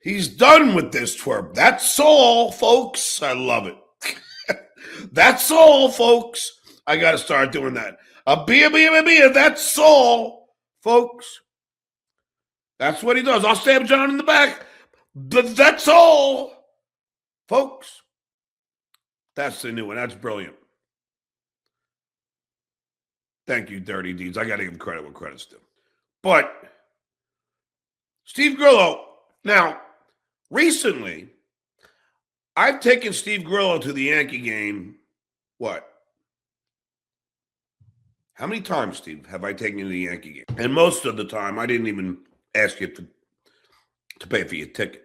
He's done with this twerp. That's all, folks. I love it. That's all, folks. I got to start doing that. A beer. That's all, folks. That's what he does. I'll stab John in the back. But that's all, folks. That's the new one. That's brilliant. Thank you, Dirty Deeds. I got to give him credit where credit's due. But Steve Grillo, now, recently, I've taken Steve Grillo to the Yankee game, what? How many times, Steve, have I taken you to the Yankee game? And most of the time, I didn't even ask you to pay for your ticket.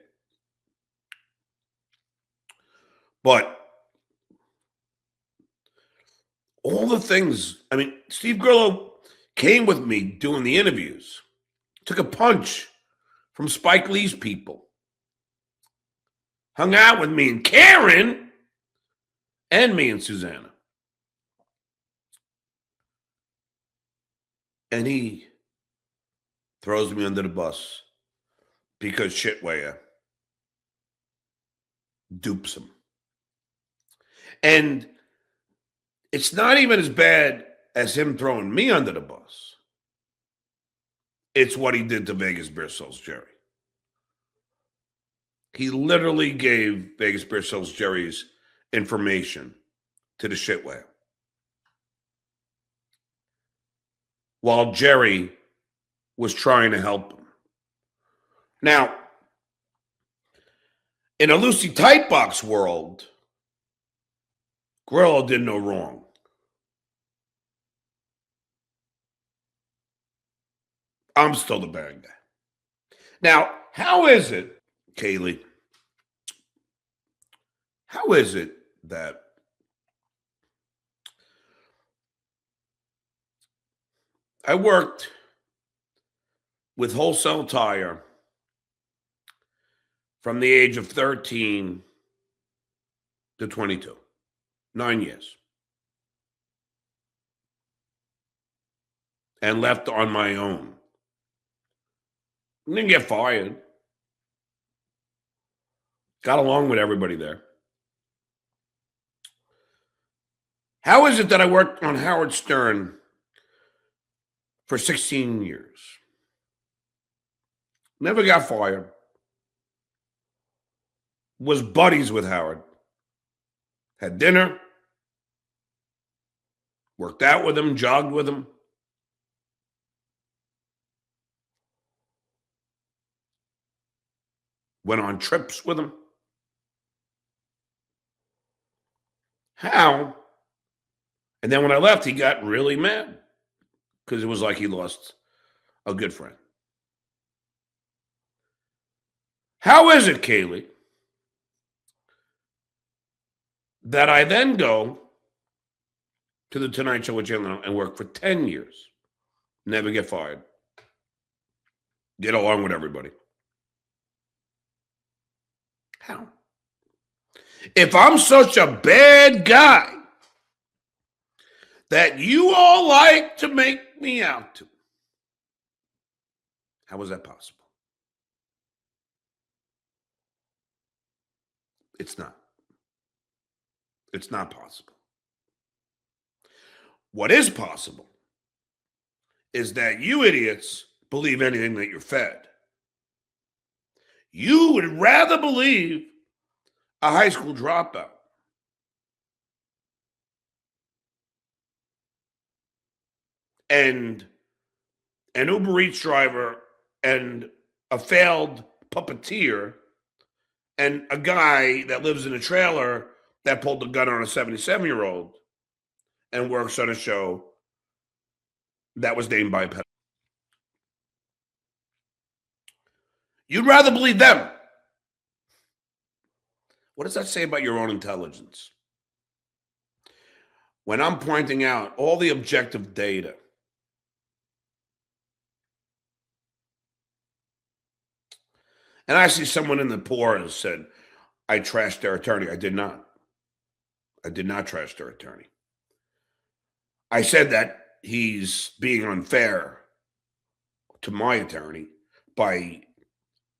But all the things, I mean, Steve Grillo came with me doing the interviews, took a punch from Spike Lee's people, hung out with me and Karen, and me and Susanna. And he throws me under the bus because Shitwaya dupes him. And it's not even as bad as him throwing me under the bus. It's what he did to Vegas Beer Sales Jerry. He literally gave Vegas Beer Sales Jerry's information to the Shitwaya, while Jerry was trying to help him. Now, in a Lucy Tightbox world, Grillo did no wrong. I'm still the bad guy. Now, how is it, Kaylee, how is it that I worked with Wholesale Tire from the age of 13 to 22, 9 years, and left on my own? Didn't get fired. Got along with everybody there. How is it that I worked on Howard Stern for 16 years? Never got fired. Was buddies with Howard. Had dinner. Worked out with him, jogged with him. Went on trips with him. How? And then when I left, he got really mad because it was like he lost a good friend. How is it, Kaylee, that I then go to the Tonight Show with Jay Leno and work for 10 years, never get fired, get along with everybody? How? If I'm such a bad guy that you all like to make me out to, how is that possible? It's not. It's not possible. What is possible is that you idiots believe anything that you're fed. You would rather believe a high school dropout and an Uber Eats driver and a failed puppeteer and a guy that lives in a trailer that pulled the gun on a 77-year-old and works on a show that was named by a pedophile. You'd rather believe them. What does that say about your own intelligence? When I'm pointing out all the objective data, and I see someone in the poor has said, I trashed their attorney. I did not. I did not trash their attorney. I said that he's being unfair to my attorney by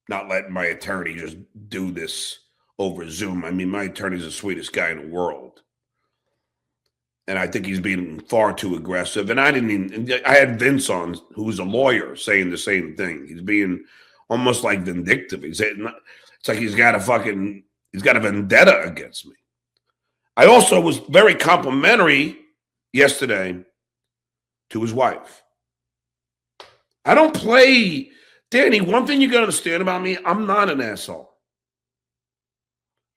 not letting my attorney just do this over Zoom. I mean, my attorney's the sweetest guy in the world. And I think he's being far too aggressive. And I had Vince on, who's a lawyer, saying the same thing. He's being almost like vindictive. It's like he's got a vendetta against me. I also was very complimentary yesterday to his wife. I don't play, Danny, one thing you got to understand about me, I'm not an asshole.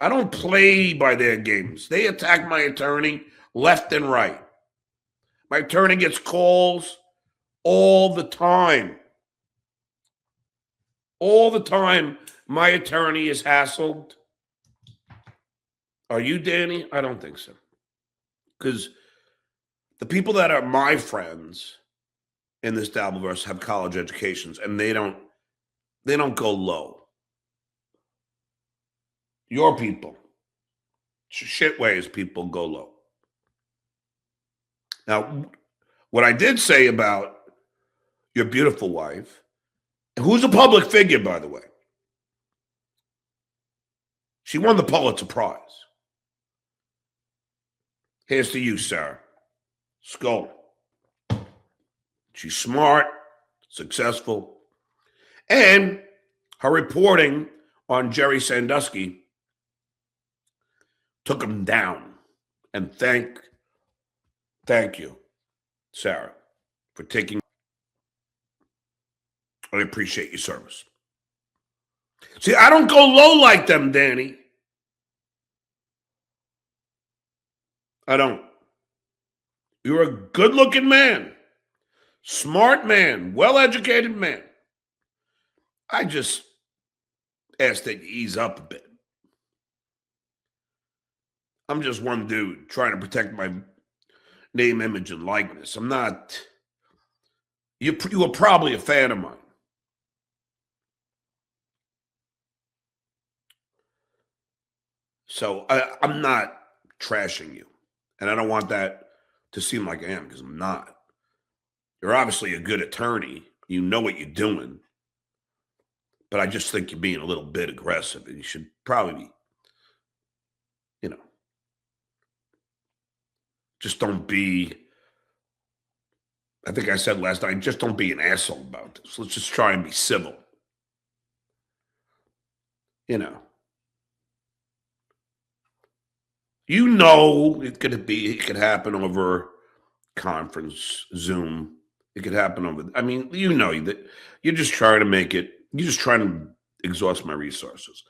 I don't play by their games. They attack my attorney left and right. My attorney gets calls all the time. All the time, my attorney is hassled. Are you, Danny? I don't think so. Because the people that are my friends in this Dabbleverse have college educations, and they don't go low. Your people, shitways people, go low. Now, what I did say about your beautiful wife, who's a public figure, by the way, she won the Pulitzer Prize. Here's to you, Sarah. Skull. She's smart, successful, and her reporting on Jerry Sandusky took him down. And thank you, Sarah, for taking. I appreciate your service. See, I don't go low like them, Danny. I don't. You're a good-looking man, smart man, well-educated man. I just ask that you ease up a bit. I'm just one dude trying to protect my name, image, and likeness. I'm not. You were probably a fan of mine. So I'm not trashing you. And I don't want that to seem like I am, because I'm not. You're obviously a good attorney. You know what you're doing. But I just think you're being a little bit aggressive. And you should probably be, just don't be, I think I said last night, just don't be an asshole about this. Let's just try and be civil. It could happen over conference, Zoom. It could happen over, that you're just trying to make it, you're just trying to exhaust my resources.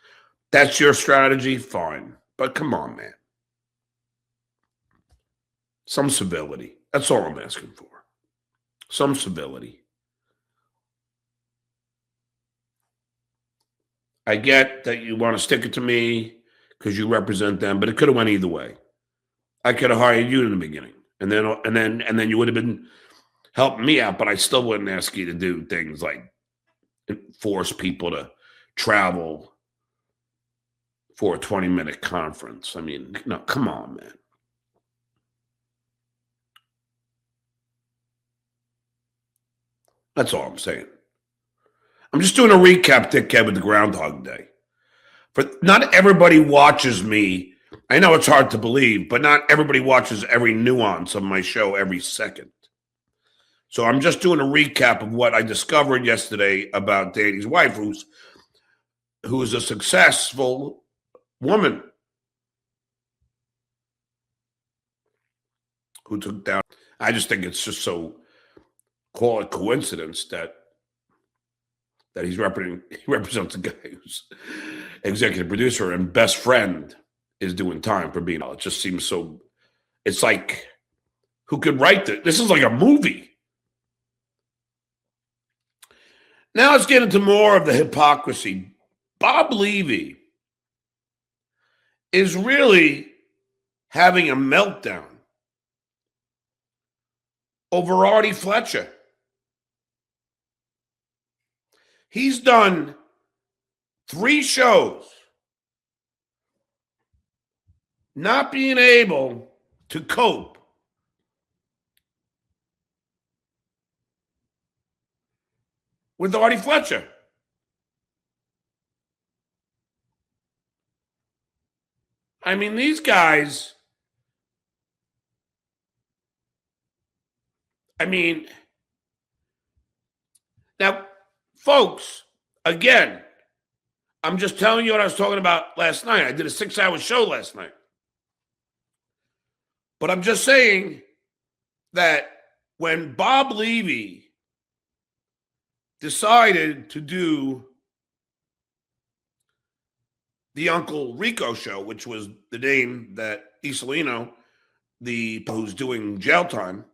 That's your strategy, fine. But come on, man. Some civility. That's all I'm asking for. Some civility. I get that you want to stick it to me because you represent them, but it could have went either way. I could have hired you in the beginning, and then you would have been helping me out, but I still wouldn't ask you to do things like force people to travel for a 20-minute conference. I mean, no, come on, man. That's all I'm saying. I'm just doing a recap, dickhead, with the Groundhog Day. But not everybody watches me. I know it's hard to believe, but not everybody watches every nuance of my show every second. So I'm just doing a recap of what I discovered yesterday about Danny's wife, who's a successful woman who took down. I just think it's just so, call it coincidence that he represents a guy who's executive producer and best friend is doing time for being. It just seems so. It's like, who could write this? This is like a movie. Now let's get into more of the hypocrisy. Bob Levy is really having a meltdown over Artie Fletcher. He's done 3 shows not being able to cope with Artie Fletcher. I mean, these guys, I mean, now, folks, again, I'm just telling you what I was talking about last night. I did a 6-hour show last night. But I'm just saying that when Bob Levy decided to do the Uncle Rico show, which was the name that Isolino, who's doing jail time,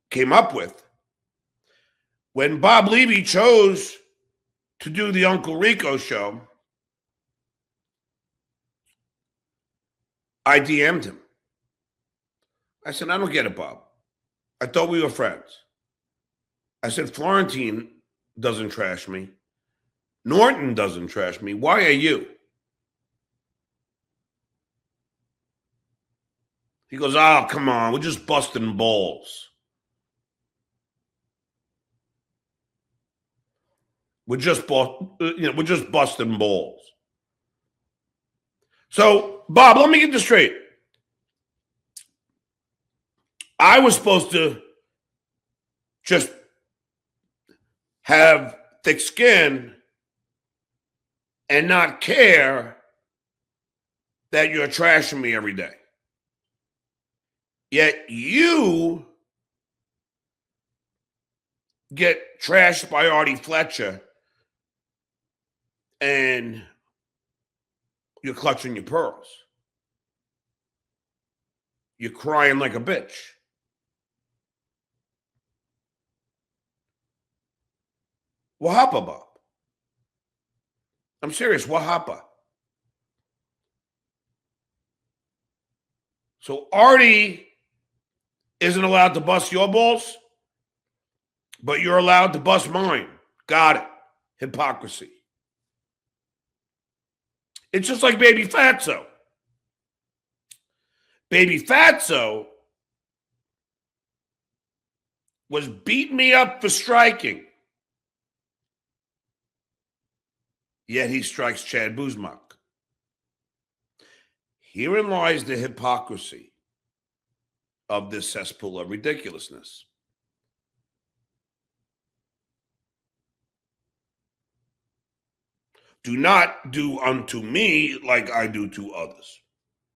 came up with. When Bob Levy chose to do the Uncle Rico show, I DM'd him. I said, I don't get it, Bob. I thought we were friends. I said, Florentine doesn't trash me. Norton doesn't trash me. Why are you? He goes, oh, come on. We're just busting balls. We're just busting balls. So, Bob, let me get this straight. I was supposed to just have thick skin and not care that you're trashing me every day. Yet you get trashed by Artie Fletcher and you're clutching your pearls. You're crying like a bitch. What happened, Bob? I'm serious. What happened? So Artie isn't allowed to bust your balls, but you're allowed to bust mine. Got it. Hypocrisy. It's just like Baby Fatso. Baby Fatso was beating me up for striking. Yet he strikes Chad Buzmak. Herein lies the hypocrisy of this cesspool of ridiculousness. Do not do unto me like I do to others.